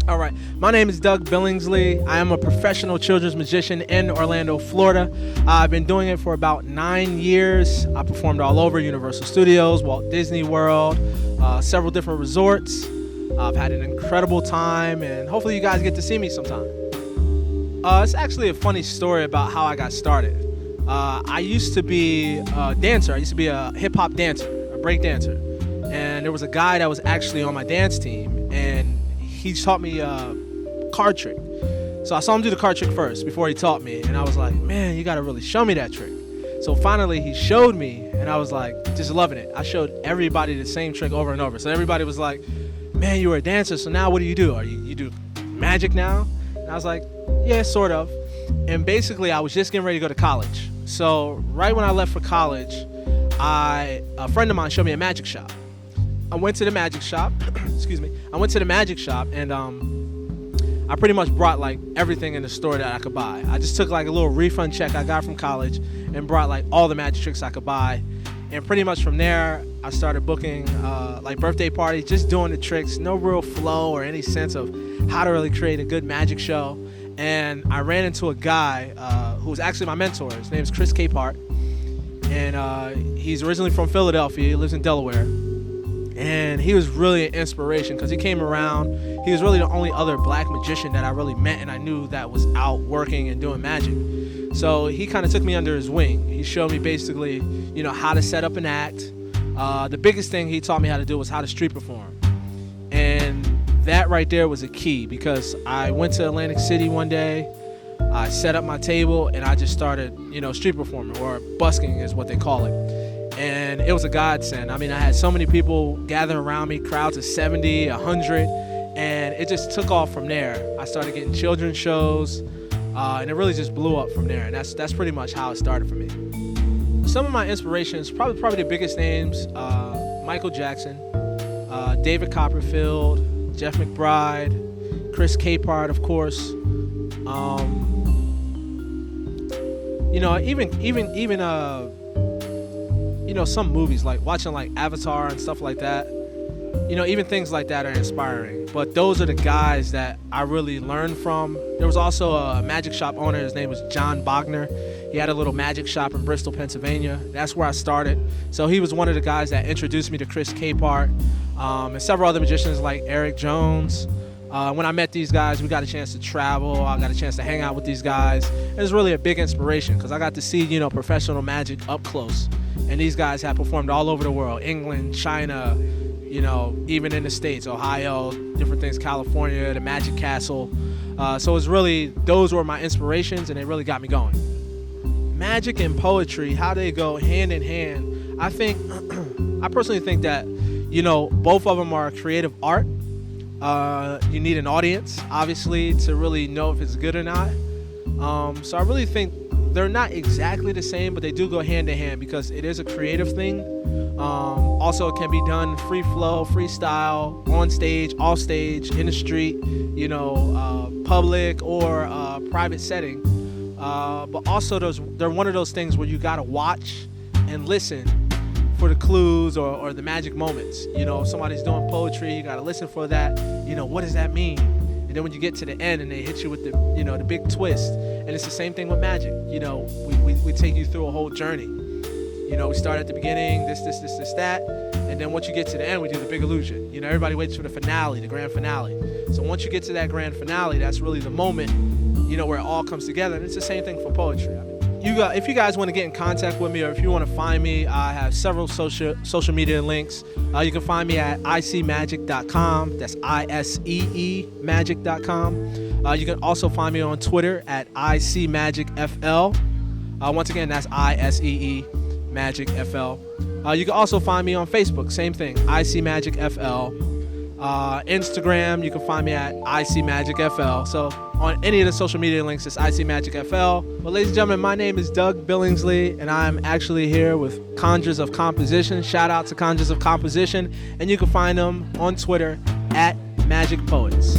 All right. My name is Doug Billingsley. I am a professional children's magician in Orlando, Florida. I've been doing it for about 9 years. I performed all over Universal Studios, Walt Disney World, several different resorts. I've had an incredible time, and hopefully you guys get to see me sometime. It's actually a funny story about how I got started. I used to be a dancer. I used to be a hip-hop dancer, a break dancer. And there was a guy that was actually on my dance team, and he taught me a card trick. So I saw him do the card trick first before he taught me, and I was like, man, you gotta really show me that trick. So finally he showed me, and I was like, just loving it. I showed everybody the same trick over and over. So everybody was like, man, you were a dancer, so now what do? You do magic now? And I was like, yeah, sort of. And basically I was just getting ready to go to college. So right when I left for college, a friend of mine showed me a magic shop. I went to the magic shop, excuse me. I went to the magic shop, and I pretty much brought like everything in the store that I could buy. I just took like a little refund check I got from college and brought like all the magic tricks I could buy. And pretty much from there, I started booking like birthday parties, just doing the tricks, no real flow or any sense of how to really create a good magic show. And I ran into a guy who was actually my mentor. His name is Chris Capehart, and he's originally from Philadelphia. He lives in Delaware. And he was really an inspiration because he came around. He was really the only other black magician that I really met and I knew that was out working and doing magic. So he kind of took me under his wing. He showed me basically, how to set up an act. The biggest thing he taught me how to do was how to street perform. And that right there was a key because I went to Atlantic City one day. I set up my table and I just started, street performing, or busking is what they call it. And it was a godsend. I mean, I had so many people gathering around me, crowds of 70, 100, and it just took off from there. I started getting children's shows, and it really just blew up from there. And that's pretty much how it started for me. Some of my inspirations, probably the biggest names, Michael Jackson, David Copperfield, Jeff McBride, Chris Capehart, of course. Even some movies, like watching like Avatar and stuff like that, even things like that are inspiring. But those are the guys that I really learned from. There was also a magic shop owner. His name was John Bogner. He had a little magic shop in Bristol, Pennsylvania. That's where I started. So he was one of the guys that introduced me to Chris Capehart, and several other magicians like Eric Jones. When I met these guys, we got a chance to travel. I got a chance to hang out with these guys. It was really a big inspiration because I got to see, professional magic up close. And these guys have performed all over the world, England, China, even in the States, Ohio, different things, California, the Magic Castle. So it was really, those were my inspirations, and they really got me going. Magic and poetry, how they go hand in hand. I personally think that, both of them are creative art. You need an audience, obviously, to really know if it's good or not. So I really think they're not exactly the same, but they do go hand in hand because it is a creative thing. Also, it can be done free flow, freestyle, on stage, off stage, in the street, public or private setting. But also, they're one of those things where you gotta watch and listen for the clues or the magic moments. If somebody's doing poetry, you gotta listen for that. What does that mean? And then when you get to the end and they hit you with the big twist, and it's the same thing with magic. We take you through a whole journey. We start at the beginning, this, that, and then once you get to the end, we do the big illusion. Everybody waits for the finale, the grand finale. So once you get to that grand finale, that's really the moment, where it all comes together. And it's the same thing for poetry. If you guys want to get in contact with me, or if you want to find me, I have several social media links. You can find me at iSeeMagic.com. That's iSeeMagic.com. You can also find me on Twitter at iSeeMagicFL. Once again, that's iSeeMagicFL. You can also find me on Facebook, same thing, iSeeMagicFL. Instagram, you can find me at iSeeMagicFL. So on any of the social media links, it's iSeeMagicFL. Well, ladies and gentlemen, my name is Doug Billingsley, and I'm actually here with Conjures of Composition. Shout out to Conjures of Composition, and you can find them on Twitter at Magic Poets.